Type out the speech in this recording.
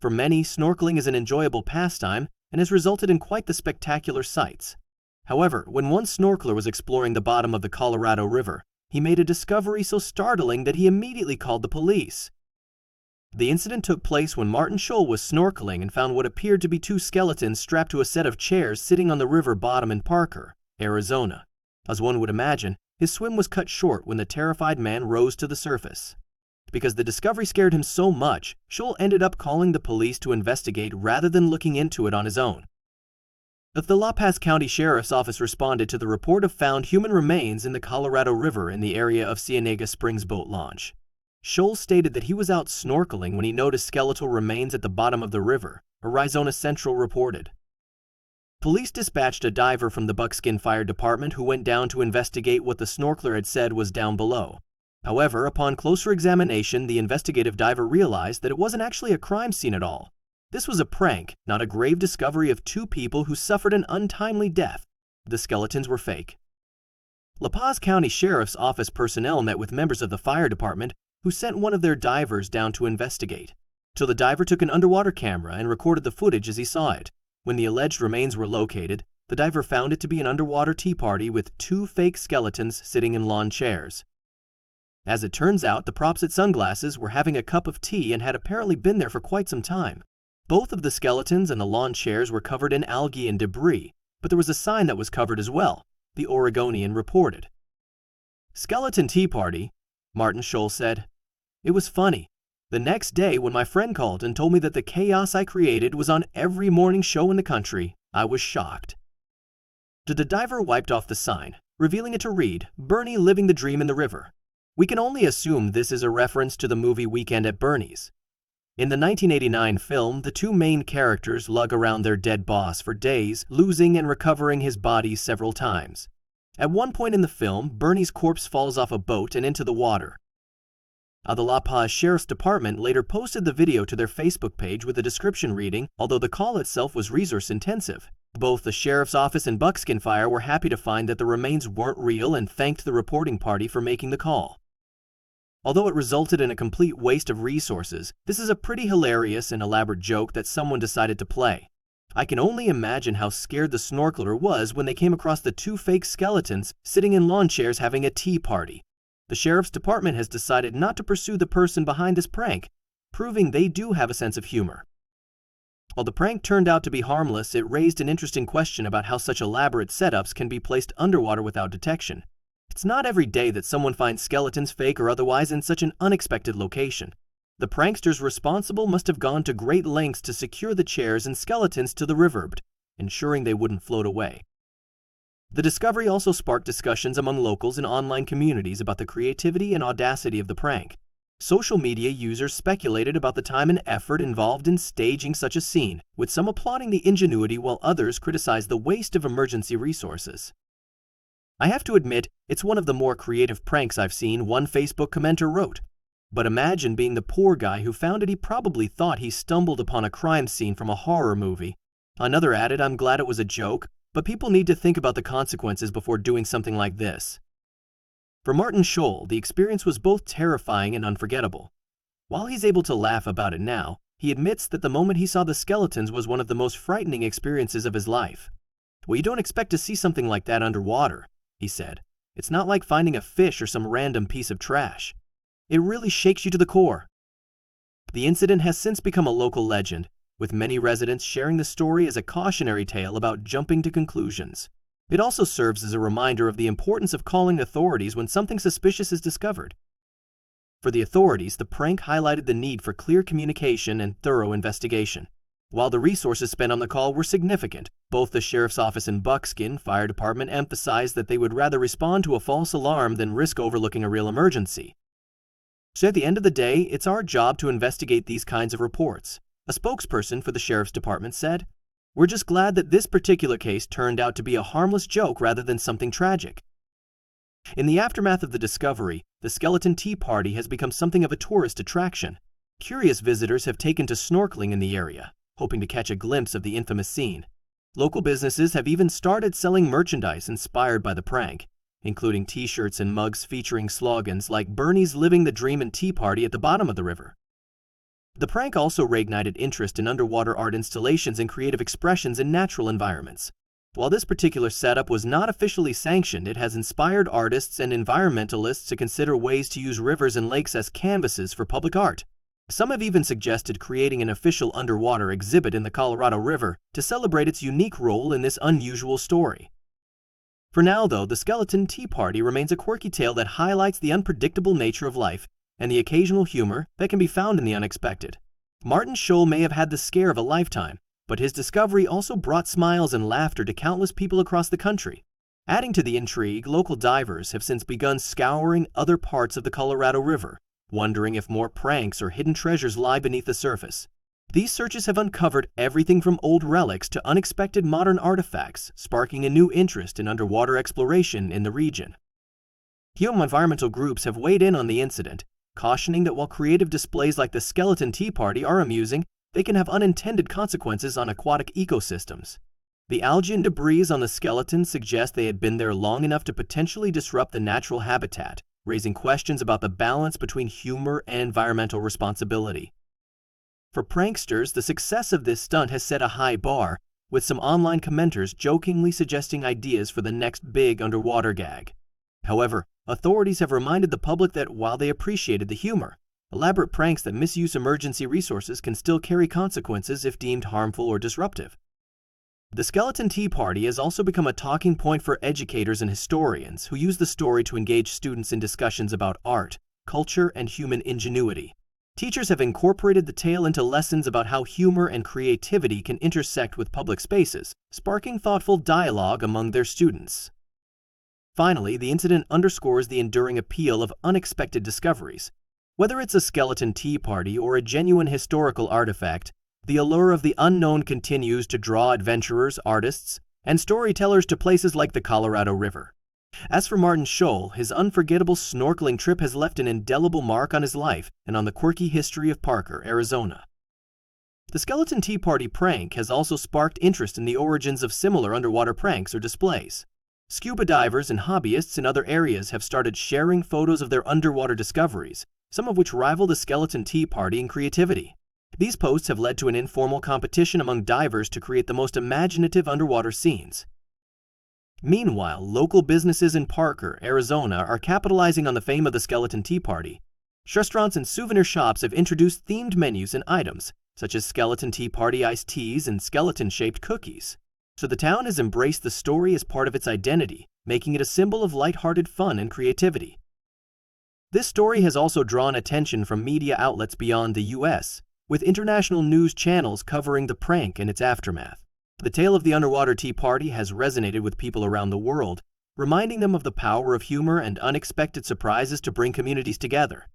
For many, snorkeling is an enjoyable pastime and has resulted in quite the spectacular sights. However, when one snorkeler was exploring the bottom of the Colorado River, he made a discovery so startling that he immediately called the police. The incident took place when Martin Scholl was snorkeling and found what appeared to be two skeletons strapped to a set of chairs sitting on the river bottom in Parker, Arizona. As one would imagine, his swim was cut short when the terrified man rose to the surface. Because the discovery scared him so much, Scholl ended up calling the police to investigate rather than looking into it on his own. The La Paz County Sheriff's Office responded to the report of found human remains in the Colorado River in the area of Cienega Springs boat launch. Scholl stated that he was out snorkeling when he noticed skeletal remains at the bottom of the river, Arizona Central reported. Police dispatched a diver from the Buckskin Fire Department who went down to investigate what the snorkeler had said was down below. However, upon closer examination, the investigative diver realized that it wasn't actually a crime scene at all. This was a prank, not a grave discovery of two people who suffered an untimely death. The skeletons were fake. La Paz County Sheriff's Office personnel met with members of the fire department who sent one of their divers down to investigate. So the diver took an underwater camera and recorded the footage as he saw it. When the alleged remains were located, the diver found it to be an underwater tea party with two fake skeletons sitting in lawn chairs. As it turns out, the props at Sunglasses were having a cup of tea and had apparently been there for quite some time. Both of the skeletons and the lawn chairs were covered in algae and debris, but there was a sign that was covered as well, the Oregonian reported. Skeleton tea party, Martin Scholl said. It was funny. The next day when my friend called and told me that the chaos I created was on every morning show in the country, I was shocked. The diver wiped off the sign, revealing it to read, Bernie living the dream in the river. We can only assume this is a reference to the movie Weekend at Bernie's. In the 1989 film, the two main characters lug around their dead boss for days, losing and recovering his body several times. At one point in the film, Bernie's corpse falls off a boat and into the water. The La Paz Sheriff's Department later posted the video to their Facebook page with a description reading, although the call itself was resource-intensive. Both the Sheriff's Office and Buckskin Fire were happy to find that the remains weren't real and thanked the reporting party for making the call. Although it resulted in a complete waste of resources, this is a pretty hilarious and elaborate joke that someone decided to play. I can only imagine how scared the snorkeler was when they came across the two fake skeletons sitting in lawn chairs having a tea party. The Sheriff's Department has decided not to pursue the person behind this prank, proving they do have a sense of humor. While the prank turned out to be harmless, it raised an interesting question about how such elaborate setups can be placed underwater without detection. It's not every day that someone finds skeletons, fake or otherwise, in such an unexpected location. The pranksters responsible must have gone to great lengths to secure the chairs and skeletons to the river, ensuring they wouldn't float away. The discovery also sparked discussions among locals and online communities about the creativity and audacity of the prank. Social media users speculated about the time and effort involved in staging such a scene, with some applauding the ingenuity while others criticized the waste of emergency resources. I have to admit, it's one of the more creative pranks I've seen, one Facebook commenter wrote. But imagine being the poor guy who found it. He probably thought he stumbled upon a crime scene from a horror movie. Another added, I'm glad it was a joke, but people need to think about the consequences before doing something like this. For Martin Scholl, the experience was both terrifying and unforgettable. While he's able to laugh about it now, he admits that the moment he saw the skeletons was one of the most frightening experiences of his life. Well, you don't expect to see something like that underwater, he said. It's not like finding a fish or some random piece of trash. It really shakes you to the core. The incident has since become a local legend, with many residents sharing the story as a cautionary tale about jumping to conclusions. It also serves as a reminder of the importance of calling authorities when something suspicious is discovered. For the authorities, the prank highlighted the need for clear communication and thorough investigation. While the resources spent on the call were significant, both the Sheriff's Office and Buckskin Fire Department emphasized that they would rather respond to a false alarm than risk overlooking a real emergency. So at the end of the day, it's our job to investigate these kinds of reports. A spokesperson for the Sheriff's Department said, "We're just glad that this particular case turned out to be a harmless joke rather than something tragic." In the aftermath of the discovery, the skeleton tea party has become something of a tourist attraction. Curious visitors have taken to snorkeling in the area, hoping to catch a glimpse of the infamous scene. Local businesses have even started selling merchandise inspired by the prank, including t-shirts and mugs featuring slogans like Bernie's living the dream and tea party at the bottom of the river. The prank also reignited interest in underwater art installations and creative expressions in natural environments. While this particular setup was not officially sanctioned, it has inspired artists and environmentalists to consider ways to use rivers and lakes as canvases for public art. Some have even suggested creating an official underwater exhibit in the Colorado River to celebrate its unique role in this unusual story. For now, though, the Skeleton Tea Party remains a quirky tale that highlights the unpredictable nature of life and the occasional humor that can be found in the unexpected. Martin Scholl may have had the scare of a lifetime, but his discovery also brought smiles and laughter to countless people across the country. Adding to the intrigue, local divers have since begun scouring other parts of the Colorado River, wondering if more pranks or hidden treasures lie beneath the surface. These searches have uncovered everything from old relics to unexpected modern artifacts, sparking a new interest in underwater exploration in the region. Human environmental groups have weighed in on the incident, cautioning that while creative displays like the Skeleton Tea Party are amusing, they can have unintended consequences on aquatic ecosystems. The algae and debris on the skeleton suggest they had been there long enough to potentially disrupt the natural habitat, raising questions about the balance between humor and environmental responsibility. For pranksters, the success of this stunt has set a high bar, with some online commenters jokingly suggesting ideas for the next big underwater gag. However, authorities have reminded the public that while they appreciated the humor, elaborate pranks that misuse emergency resources can still carry consequences if deemed harmful or disruptive. The Skeleton Tea Party has also become a talking point for educators and historians who use the story to engage students in discussions about art, culture, and human ingenuity. Teachers have incorporated the tale into lessons about how humor and creativity can intersect with public spaces, sparking thoughtful dialogue among their students. Finally, the incident underscores the enduring appeal of unexpected discoveries. Whether it's a skeleton tea party or a genuine historical artifact, the allure of the unknown continues to draw adventurers, artists, and storytellers to places like the Colorado River. As for Martin Scholl, his unforgettable snorkeling trip has left an indelible mark on his life and on the quirky history of Parker, Arizona. The Skeleton Tea Party prank has also sparked interest in the origins of similar underwater pranks or displays. Scuba divers and hobbyists in other areas have started sharing photos of their underwater discoveries, some of which rival the Skeleton Tea Party in creativity. These posts have led to an informal competition among divers to create the most imaginative underwater scenes. Meanwhile, local businesses in Parker, Arizona are capitalizing on the fame of the Skeleton Tea Party. Restaurants and souvenir shops have introduced themed menus and items, such as Skeleton Tea Party iced teas and skeleton-shaped cookies. So the town has embraced the story as part of its identity, making it a symbol of lighthearted fun and creativity. This story has also drawn attention from media outlets beyond the U.S., with international news channels covering the prank and its aftermath. The tale of the underwater tea party has resonated with people around the world, reminding them of the power of humor and unexpected surprises to bring communities together.